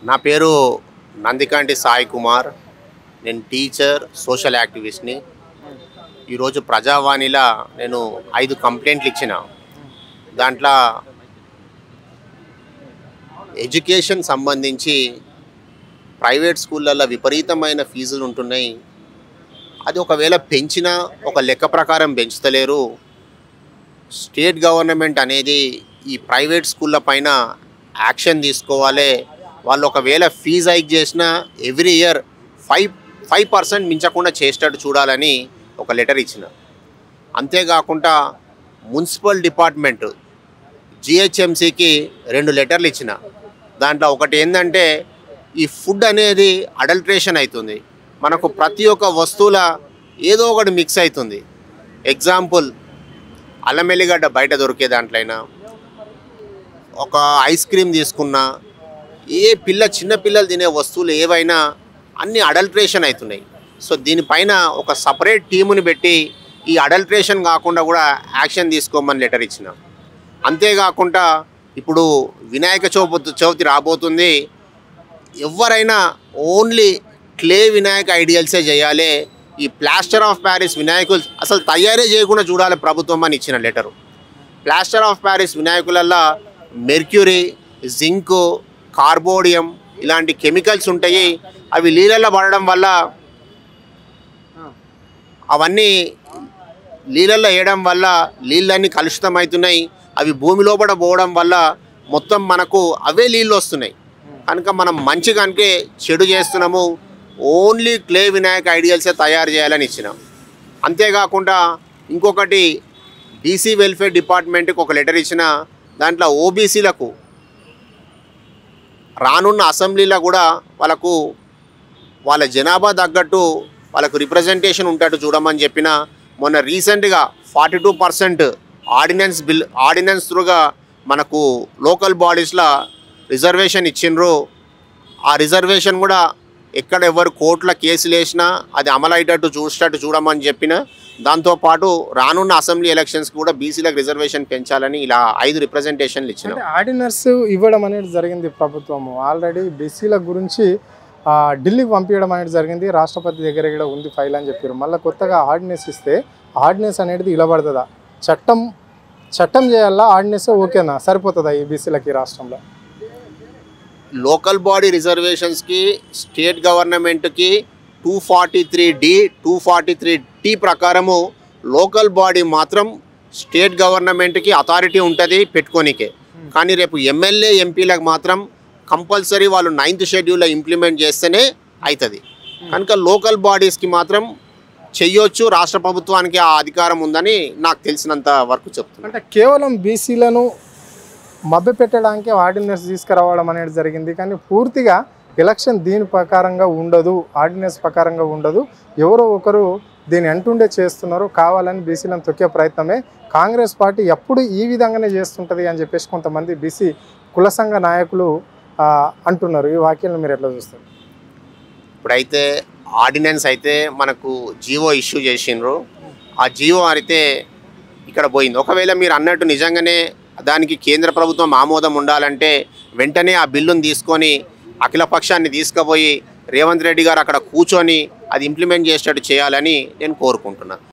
నా పేరు నందికంటి సాయి కుమార్. నేను టీచర్, సోషల్ యాక్టివిస్ట్ని. ఈరోజు ప్రజావాణిలో నేను 5 కంప్లైంట్లు ఇచ్చిన. దాంట్లో ఎడ్యుకేషన్ సంబంధించి ప్రైవేట్ స్కూళ్ళల్లో విపరీతమైన ఫీజులు ఉంటున్నాయి. అది ఒకవేళ పెంచినా ఒక లెక్క ప్రకారం పెంచుతలేరు. స్టేట్ గవర్నమెంట్ అనేది ఈ ప్రైవేట్ స్కూళ్ళ పైన యాక్షన్ తీసుకోవాలి. వాళ్ళు ఒకవేళ ఫీజు హైక్ చేసినా ఎవ్రీ ఇయర్ 5% మించకుండా చేసేటట్టు చూడాలని ఒక లెటర్ ఇచ్చిన. అంతేకాకుండా మున్సిపల్ డిపార్ట్మెంట్ జిహెచ్ఎంసీకి 2 లెటర్లు ఇచ్చిన. దాంట్లో ఒకటి ఏంటంటే ఈ ఫుడ్ అనేది అడల్ట్రేషన్ అవుతుంది. మనకు ప్రతి ఒక్క వస్తువుల ఏదో ఒకటి మిక్స్ అవుతుంది. ఎగ్జాంపుల్, అల్లం ఎల్లిగడ్డ బయట దొరికే దాంట్లైనా, ఒక ఐస్ క్రీమ్ తీసుకున్నా, చిన్న పిల్లలు తినే వస్తువులు ఏవైనా అన్నీ అడల్ట్రేషన్ అవుతున్నాయి. సో దీనిపైన ఒక సపరేట్ టీముని పెట్టి ఈ అడల్ట్రేషన్ కాకుండా కూడా యాక్షన్ తీసుకోమని లెటర్ ఇచ్చిన. అంతేకాకుండా ఇప్పుడు వినాయక చవితి రాబోతుంది. ఎవరైనా ఓన్లీ క్లే వినాయక ఐడియల్సే చేయాలి. ఈ ప్లాస్టర్ ఆఫ్ ప్యారిస్ వినాయకులు అసలు తయారే చేయకుండా చూడాలి ప్రభుత్వం అని ఇచ్చిన లెటరు. ప్లాస్టర్ ఆఫ్ ప్యారిస్ వినాయకులల్లో మెర్క్యూరీ, జింకు, కార్బోడియం ఇలాంటి కెమికల్స్ ఉంటాయి. అవి నీళ్ళల్లో పడడం వల్ల, అవన్నీ నీళ్ళల్లో వేయడం వల్ల నీళ్ళన్నీ కలుషితమవుతున్నాయి. అవి భూమి లోపల పోవడం వల్ల మొత్తం మనకు అవే నీళ్ళు వస్తున్నాయి. కనుక మనం మంచి కనుక చెడు చేస్తున్నాము. ఓన్లీ క్లే వినాయక ఐడియల్సే తయారు చేయాలని ఇచ్చినాం. అంతేకాకుండా ఇంకొకటి బీసీ వెల్ఫేర్ డిపార్ట్మెంట్కి ఒక లెటర్ ఇచ్చిన. దాంట్లో ఓబీసీలకు రానున్న అసెంబ్లీలో కూడా వాళ్ళ జనాభా తగ్గట్టు వాళ్ళకు రిప్రజెంటేషన్ ఉంటట్టు చూడమని చెప్పిన. మొన్న రీసెంట్గా 42% ఆర్డినెన్స్ త్రూగా మనకు లోకల్ బాడీస్లో రిజర్వేషన్ ఇచ్చిండ్రు. ఆ రిజర్వేషన్ కూడా ఎక్కడ ఎవరు కోర్టుల కేసులు వేసినా అది అమలయ్యేటట్టు చూడమని చెప్పిన. దాంతోపాటు రానున్న అసెంబ్లీ ఎలక్షన్స్కి కూడా బీసీలకు రిజర్వేషన్ పెంచాలని ఇలా 5 రిప్రజెంటేషన్లు ఇచ్చిన. ఆర్డినెన్స్ ఇవ్వడం అనేది జరిగింది. ప్రభుత్వము ఆల్రెడీ బీసీల గురించి ఢిల్లీకి పంపించడం అనేది జరిగింది. రాష్ట్రపతి దగ్గర కూడా ఉంది ఫైల్ అని చెప్పారు. మళ్ళీ కొత్తగా ఆర్డినెన్స్ ఇస్తే ఆర్డినెన్స్ అనేది ఇలా పడుతుందా? చట్టం చేయాలా? ఆర్డినెన్స్ ఓకేనా? సరిపోతుందా ఈ బీసీలకి రాష్ట్రంలో? లోకల్ బాడీ రిజర్వేషన్స్కి స్టేట్ గవర్నమెంట్కి 243D 243T ప్రకారము లోకల్ బాడీ మాత్రం స్టేట్ గవర్నమెంట్కి అథారిటీ ఉంటుంది పెట్టుకోనికే. కానీ రేపు ఎమ్మెల్యే ఎంపీలకు మాత్రం కంపల్సరీ వాళ్ళు 9th షెడ్యూల్లో ఇంప్లిమెంట్ చేస్తేనే అవుతుంది. కనుక లోకల్ బాడీస్కి మాత్రం చెయ్యొచ్చు. రాష్ట్ర ప్రభుత్వానికి ఆ అధికారం ఉందని నాకు తెలిసినంత వరకు చెప్తున్నాను. అంటే కేవలం బీసీలను మభ్యపెట్టడానికి ఆర్డినెన్స్ తీసుకురావడం అనేది జరిగింది. కానీ పూర్తిగా ఎలక్షన్ దీని ప్రకారంగా ఉండదు, ఆర్డినెన్స్ ప్రకారంగా ఉండదు. ఎవరో ఒకరు దీన్ని అంటుండే చేస్తున్నారు. కావాలని బీసీలను తొక్కే ప్రయత్నమే కాంగ్రెస్ పార్టీ ఎప్పుడు ఈ విధంగానే చేస్తుంటుంది అని చెప్పేసి కొంతమంది బీసీ కుల సంఘ నాయకులు అంటున్నారు. ఈ వాక్యాలను మీరు ఎట్లా చూస్తారు? ఇప్పుడైతే ఆర్డినెన్స్ అయితే మనకు జీవో ఇష్యూ చేసిండ్రు. ఆ జీవో అయితే ఇక్కడ పోయింది. ఒకవేళ మీరు అన్నట్టు నిజంగానే దానికి కేంద్ర ప్రభుత్వం ఆమోదం ఉండాలంటే వెంటనే ఆ బిల్లును తీసుకొని అఖిలపక్షాన్ని తీసుకుపోయి రేవంత్ రెడ్డి గారు అక్కడ కూర్చొని అది ఇంప్లిమెంట్ చేసేటట్టు చేయాలని నేను కోరుకుంటున్నాను.